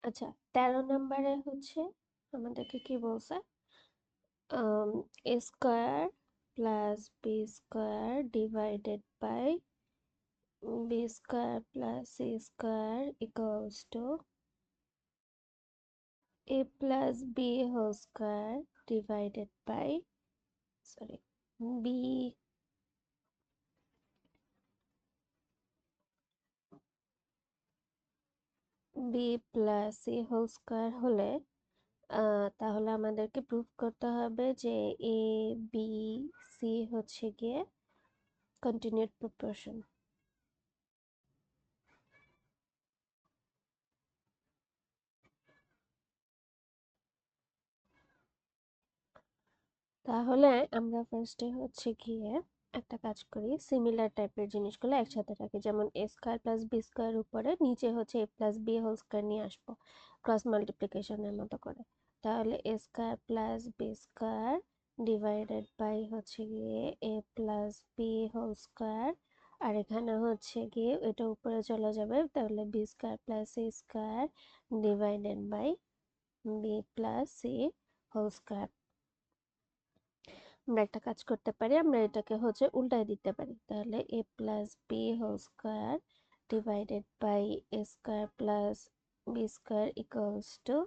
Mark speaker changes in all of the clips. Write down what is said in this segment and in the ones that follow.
Speaker 1: আচ্ছা, 13 নম্বরে হচ্ছে আমাদেরকে কি বলছে? A square plus B square divided by B square plus C square equals to A plus B whole square divided by sorry B B plus C whole square হলে তাহলে আমাদেরকে proof করতে হবে যে এ বি সি হচ্ছে গিয়ে continued proportion. তাহলে আমরা ফার্স্টে হচ্ছে গিয়ে একটা কাজ করি, সিমিলার টাইপের জিনিসগুলো একসাথে রাখি, যেমন A square plus B square উপরে নিচে হচ্ছে A plus B whole square নিয়ে আসবো ক্রস মাল্টিপ্লিকেশনের মতো করে। তাহলে এ square plus B square divided by হচ্ছে গিয়ে A plus B whole square, আর এখানে হচ্ছে গিয়ে এটা উপরে চলে যাবে, তাহলে B square plus C square divided by B plus C whole square. আমরা একটা কাজ করতে পারি, আমরা এটাকে হচ্ছে উল্টায় দিতে পারি, তাহলে a plus B whole square divided by A square plus B square equals to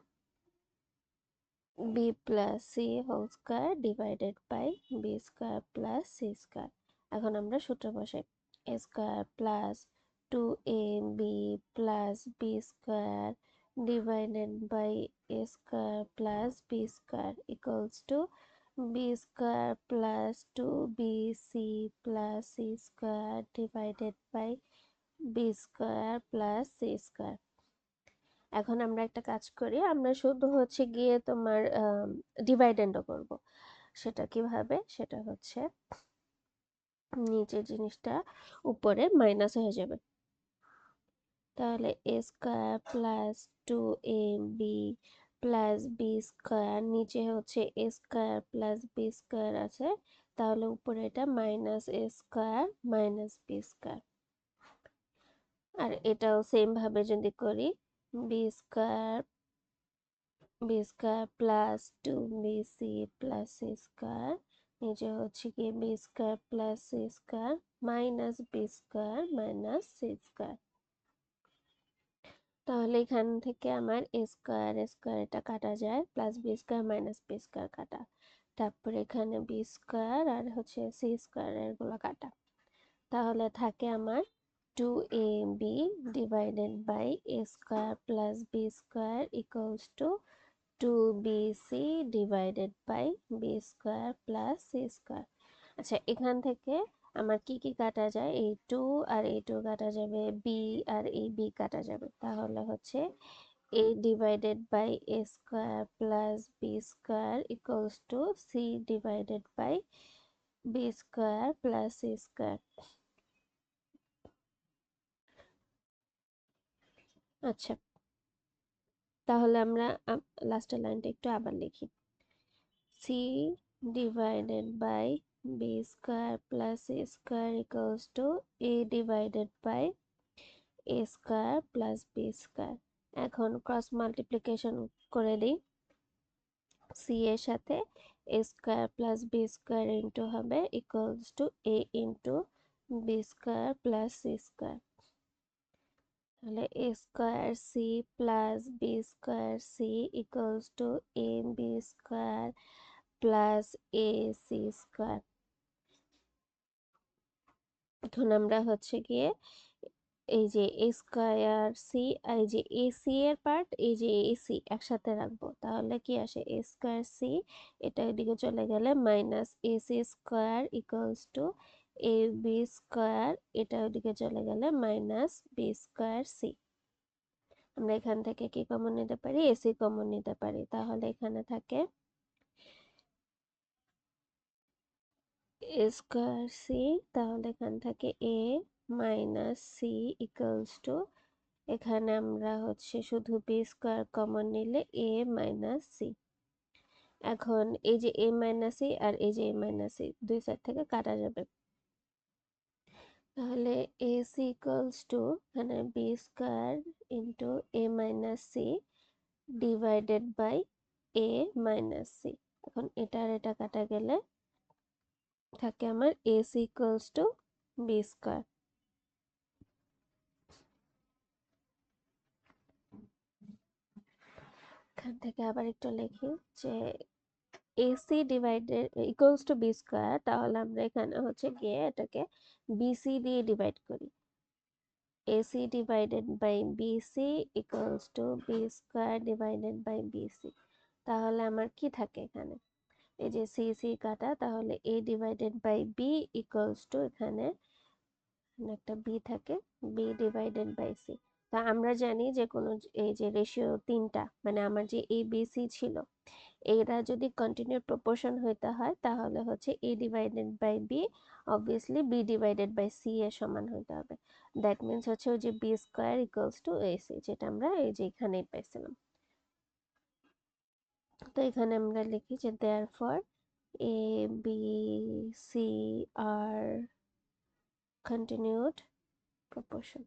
Speaker 1: b plus C whole square divided by B square plus C square. এখন আমরা সূত্র বসাই, a square plus two A B plus B square divided by A square plus B square equals to B square plus two B C plus C square divided by B square plus C square. এখন আমরা একটা কাজ করি, আমরা শুধু হচ্ছে গিয়ে তোমার ডিভাইডেন্ডও করব। সেটা কিভাবে? সেটা হচ্ছে নিচের জিনিসটা উপরে মাইনাস হয়ে যাবে, তাহলে এ square plus two A B plus B square, নিচে হচ্ছে A square plus B square আছে, তাহলে উপরে এটা minus A square minus B square. আর এটাও সেম ভাবে যদি করি, B square plus two B C plus C square, নিচে হচ্ছে কি B square plus C square minus B square minus C square. তাহলে এখান থেকে আমার এ স্কোয়ার এটা কাটা যায়, plus B square minus B square কাটা, তারপরে এখানে বি স্কোয়ার আর হচ্ছে সি স্কোয়ার এরগুলো কাটা, তাহলে থাকে আমার two A B divided by A square plus B square equals to two B C divided by B square plus C square. আচ্ছা, এখান থেকে আমার কি কি কাটা যায়, এই টু আর এই টু কাটা যাবে, বি আর এই বি কাটা যাবে, তাহলে হচ্ছে a divided by A square plus B square equals to c divided by B square plus C square. আচ্ছা, তাহলে আমরা লাস্টের লাইনটা একটু আবার লিখি, c divided by B square plus C square equals to a divided by A square plus B square. এখন cross multiplication করে দিই, সি এর সাথে a square plus B square into হবে equals to a into b square plus C square, তাহলে এ square c plus B square c equals to A B square plus a C square. এখন আমরা হচ্ছে গিয়ে এই যে এ স্কোয়ার সি, এই যে এ সি এর পার্ট, এই যে এ সি একসাথে রাখবো, তাহলে কি আসে এ স্কোয়ার সি, এটা এদিকে চলে গেলে minus A C square equals to A B square, এটা ওদিকে চলে গেলে মাইনাস বি স্কোয়ার সি। আমরা এখান থেকে কি কমন নিতে পারি? এসি কমন নিতে পারি, তাহলে এখানে থাকে এ স্কোয়ার সি, তাহলে এখান থেকে এ মাইনাস সি ইকুয়ালস টু, এখানে আমরা হচ্ছে শুধু বি স্কোয়ার কমন নিলে এ মাইনাস সি। এখন এই যে এ মাইনাস সি আর এই যে এ মাইনাস সি দুই সাইড থেকে কাটা যাবে, তাহলে এ সি ইকুয়ালস টু এখানে B square into A minus C, divided by A minus C. এখন এটা আর এটা কাটা গেলে থাকে আমার AC equals to B square. এখান থেকে আবার একটু লিখি যে AC divided equals to B square, তাহলে আমরা এখানে হচ্ছে গিয়ে এটাকে বিসি দিয়ে ডিভাইড করি। AC divided by BC equals to B square divided by BC। তাহলে আমার কি থাকে এখানে, এই যে সি সি কাটা, তাহলে A divided by B equals to এখানে একটা B থাকে, B divided by C। তা আমরা জানি যে কোনো এই যে রেশিও তিনটা, মানে আমার যে A B C ছিল, এরা যদি কন্টিনিউ প্রপোর্শন হইতে হয় তাহলে হচ্ছে A divided by B obviously B divided by C এর সমান হইতে হবে। দ্যাট মিন্স হচ্ছে ওই যে B square equals to AC, যেটা আমরা এই যে এখানেই পাইছিলাম। তো এখানে আমরা লিখি যে দেয়ারফর A B C আর continued proportion।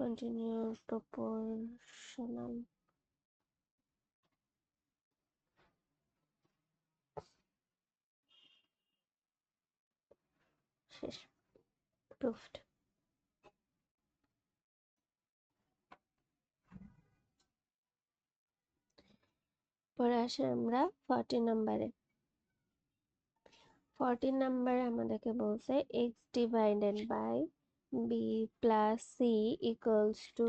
Speaker 1: continued proportional। শেষ, প্রুফড। পরে আসে আমরা 40 নম্বরে। 40 নম্বরে আমাদেরকে বলছে x divided by b plus c equals to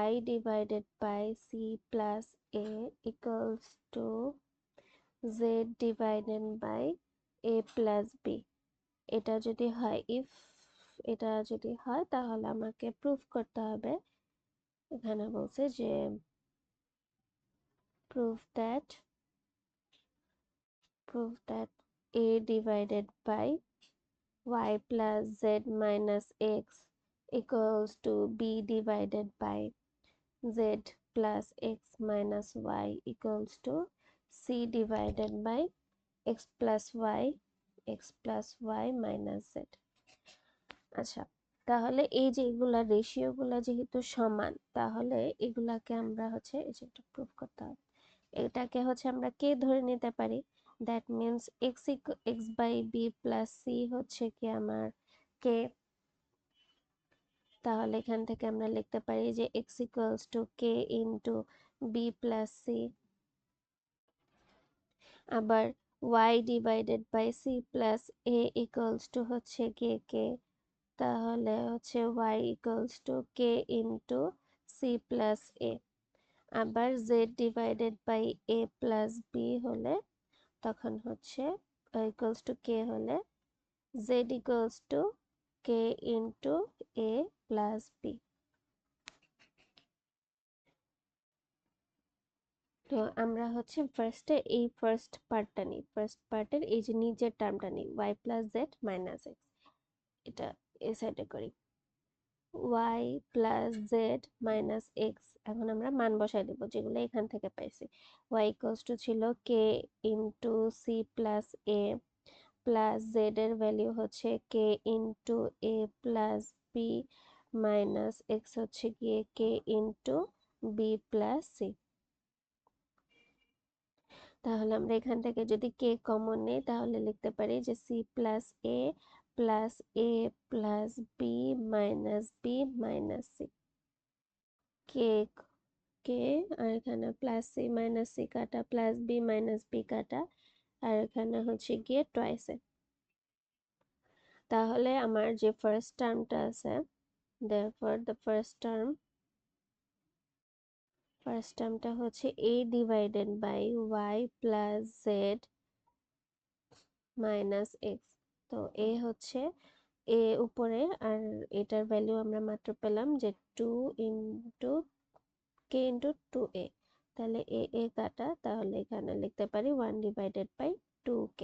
Speaker 1: y divided by c plus a equals to z divided by a plus b। এটা যদি হয়, ইফ এটা যদি হয় তাহলে আমাকে প্রুফ করতে হবে। এখানে বলছে যে proof that a divided by y plus z minus x equals to b divided by z plus x minus y equals to c divided by x plus y minus z। আচ্ছা, তাহলে এই যে এগুলা রেশিও গুলা যেহেতু সমান, তাহলে এগুলাকে আমরা হচ্ছে এই যে প্রুফ করতে হবে। এটাকে হচ্ছে আমরা কে ধরে নিতে পারি, that means x by B plus C হচ্ছে কি আমার কে। তাহলে এখান থেকে আমরা লিখতে পারি যে x equals to k into b plus c. আবার y divided by c plus a equals to হচ্ছে কে কে, তাহলে হচ্ছে y equals to k into c plus a. আবার z divided by a plus b হলে তখন হচ্ছে equals to k হলে z equals to k into a plus b. তো আমরা হচ্ছে ফার্স্টে এই ফার্স্ট পার্টটা নিই, ফার্স্ট পার্টের এই যে নিচের টার্মটা নিই y plus Z minus x, এটা এই সাইডে করি y plus Z minus x. এখন আমরা মান বসাই দেবো যেগুলো এখান থেকে পাইছি। y ইকুয়ালস টু ছিল কে into c plus a plus Z এর ভ্যালু হচ্ছে k into a plus b minus x হচ্ছে গিয়ে কে ইন্টু বি প্লাস সি। তাহলে আমরা এখান থেকে যদি কে কমন নেই তাহলে লিখতে পারি যে c plus a plus a plus b minus b minus c. K k আর এখানে প্লাস সি মাইনাস সি কাটা প্লাস বি মাইনাস বি কাটা, আর এখানে হচ্ছে গিয়ে টয়েসে। তাহলে আমার যে ফার্স্ট টার্মটা আছে, therefore the ফার্স্ট টার্মটা হচ্ছে a divided by y plus Z minus X. তো এ হচ্ছে এ উপরে, আর এটার ভ্যালু আমরা মাত্র পেলাম যে 2 ইন্টু কে ইন্টু 2a। তাহলে এ কাটা, তাহলে এখানে লিখতে পারি 1 ডিভাইডেড বাই 2k।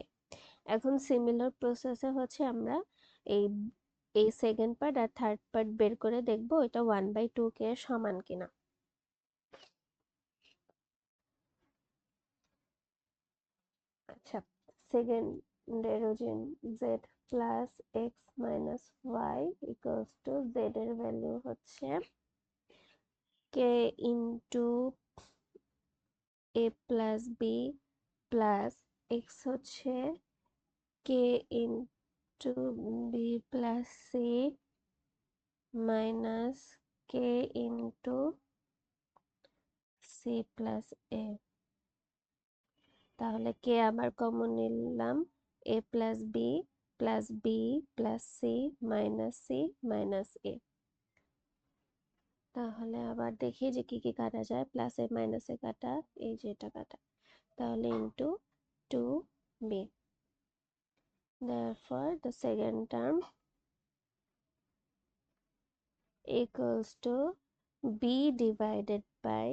Speaker 1: এখন সিমিলার প্রসেসে হচ্ছে আমরা এই এই সেকেন্ড পার্ট আর থার্ড পার্ট বের করে দেখবো এটা 1/2k এর সমান কিনা। আচ্ছা, সেকেন্ডের যে z plus x minus y equals to z এর ভ্যালু হচ্ছে k into a plus b plus x হচ্ছে k into b plus c minus k into c plus a. তাহলে কে আবার কমন নিলাম, a plus b plus b plus c minus a. তাহলে আবার দেখি যে কি কি কাটা যায়, প্লাসে মাইনাসে কাটা, এই যে এটা কাটা, তাহলে into two B. therefore the second term equals to b divided by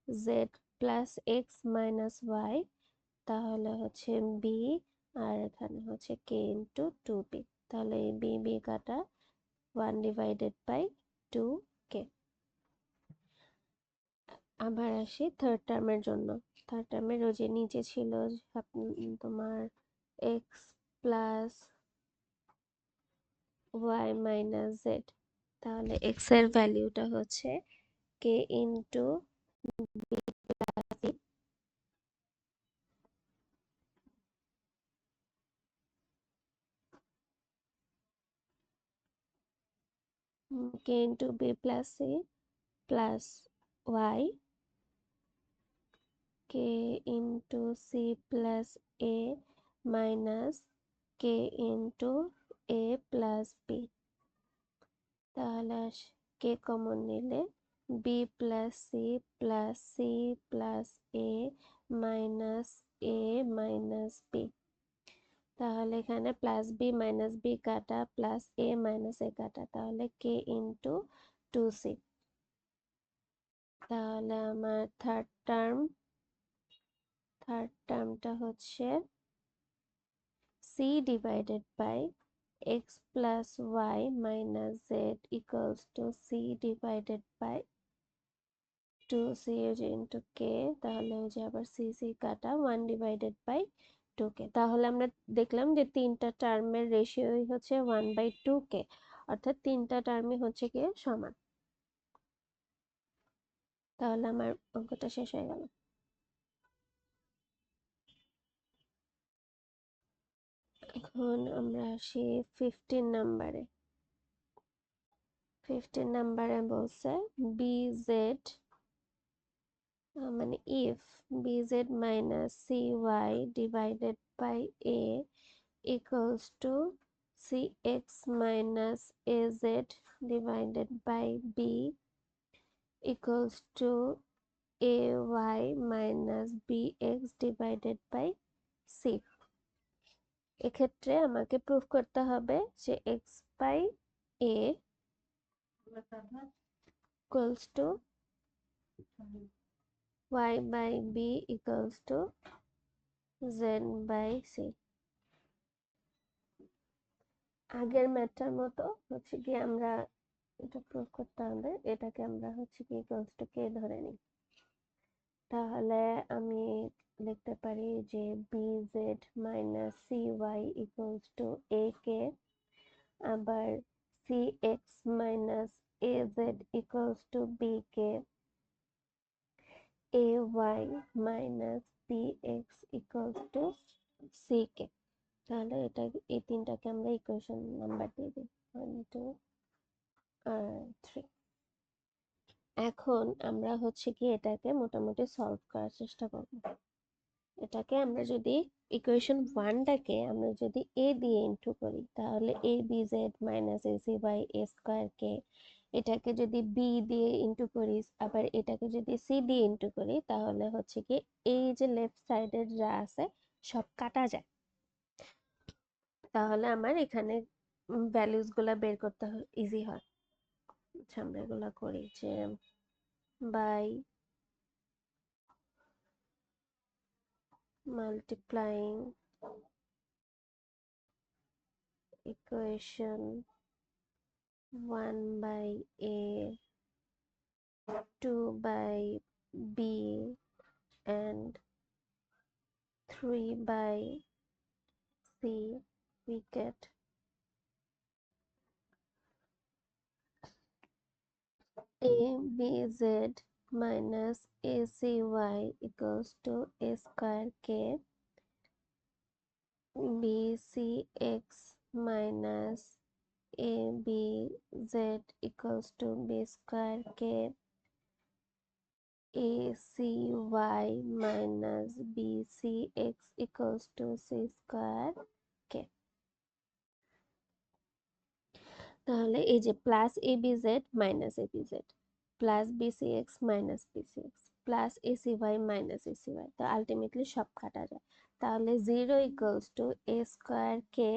Speaker 1: z plus x minus y, তাহলে হচ্ছে b আর এখানে হচ্ছে k ইন্টু টু বি। তাহলে এই বি বি কাটা, 1 ডিভাইডেড বাই 2k। আবার আসি থার্ড টার্মের জন্য। থার্ড টার্মের ওই যে নিচে ছিল তোমার x plus y minus z, তাহলে এক্স এর ভ্যালুটা হচ্ছে k into b plus c, k into b plus c plus y k into c plus a minus k into a plus b. তাহলে কে কমন নিলে b plus c plus a minus b. তাহলে এখানে plus b minus b কাটা, plus a minus a কাটা, তাহলে কে into two C. তাহলে আমার third টার্মটা হচ্ছে c divided by x plus y minus z equals to c divided by 2c into k, তাহলে ওই যে আবার c কাটা 1 divided by 2k। তাহলে আমরা দেখলাম যে তিনটা টার্মের রেশিওই হচ্ছে 1/2k, অর্থাৎ তিনটা টার্মই হচ্ছে কি সমান। তাহলে আমার অঙ্কটা শেষ হয়ে গেল। এখন আমরা আসি 15 নাম্বারে। 15 নাম্বারে বলছে bz মানে if bz minus cy divided by a equals to cx minus az divided by b equals to ay minus bx divided by c। এক্ষেত্রে আমাকে প্রুফ করতে হবে যে x by a equals to y by b equals to z by c। আগের ম্যাথটার মতো হচ্ছে কি আমরা এটা প্রুফ করতে হবে, এটাকে আমরা হচ্ছে কি ইকুয়ালস টু কে ধরে নিই। তাহলে আমি লিখতে পারি যে bz minus cy equals to ak, আবার cx minus az equals to bk, ay minus bx equals to ck। তাহলে এটা এই তিনটাকে আমরা ইকুয়েশন নাম্বার দিয়ে দিই 1 2 আর 3। এখন আমরা হচ্ছে কি এটাকে মোটামুটি সলভ করার চেষ্টা করব। এটাকে আমরা যদি ইকুয়েশন 1টাকে আমরা যদি a দিয়ে ইনটু করি, তাহলে a bz minus ac by a square k, এটাকে যদি b দিয়ে ইনটু করি, আবার এটাকে যদি c দিয়ে ইনটু করি, তাহলে হচ্ছে কি এই যে লেফট সাইডের যা আছে সব কাটা যায়। তাহলে আমার এখানে ভ্যালুস গুলা বের করতে ইজি হয়। আচ্ছা আমরা এগুলা করি যে by multiplying equation 1 by a 2 by b and 3 by c, we get abz minus acy equals to a square k, bcx minus abz equals to b square k, acy minus bcx equals to c square k। তাহলে এই যে plus abz minus abz plus bcx minus bcx plus acy minus acy, তো ultimately সব কাটা যায়। তাহলে 0 equals to a square কে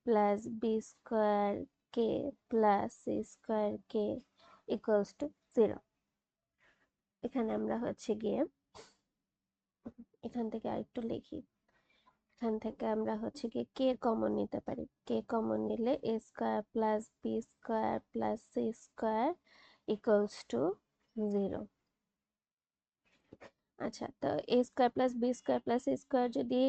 Speaker 1: plus B square কে প্লাস সি স্কোয়ার কে ইকুয়ালস টু 0। এখানে আমরা হচ্ছে গিয়ে এখান থেকে আরেকটু লিখি। এখান থেকে আমরা হচ্ছে গিয়ে কে কমন নিতে পারি। কে কমন নিলে a square plus B square plus C square equals to 0। আচ্ছা, তো a square plus B square plus C square যদি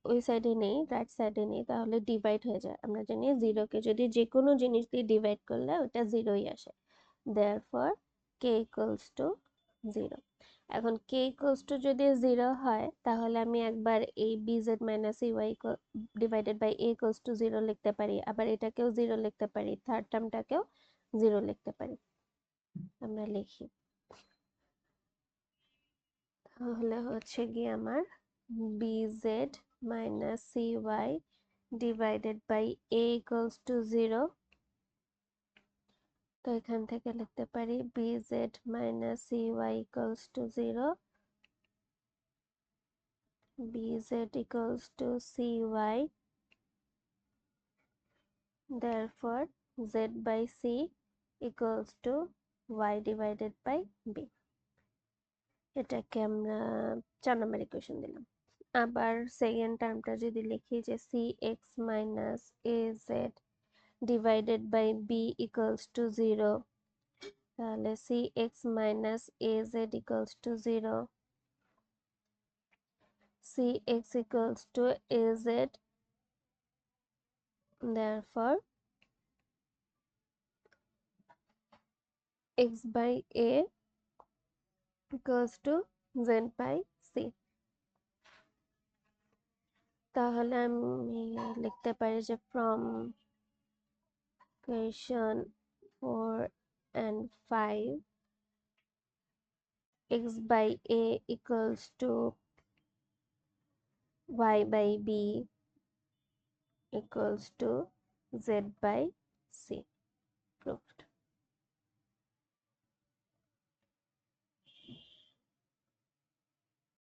Speaker 1: ওই সাইডে নেই, রাইট সাইডে নেই, তাহলে ডিভাইড হয়ে যায়। আমরা জানি 0কে যদি যে কোনো জিনিস দিয়ে ডিভাইড করলে ওটা 0ই আসে। Therefore K equals to 0। এখন কে ইকুয়ালস টু যদি 0 হয় তাহলে আমি একবার এই bz মাইনাস এই divided by a equals to 0 লিখতে পারি, আবার এটাকেও 0 লিখতে পারি, থার্ড টার্মটাকেও 0 লিখতে পারি। আমরা লিখি, তাহলে হচ্ছে গিয়ে আমার bz minus cy divided by a equals to 0। তো এখান থেকে লিখতে পারি bz minus cy equals to 0, bz equals to cy, therefore z by c equals to y divided by b। এটাকে আমরা 4 নম্বর ইকুয়েশন দিলাম। আবার সেকেন্ড টার্মটা যদি লিখি যে cx minus az divided by b equals to 0, তাহলে cx minus az equals to 0, cx equals to az, therefore x by a equals to z by c। তাহলে আমি লিখতে পারি যে from question 4 and 5 x by a equals to y by b equals to z by c।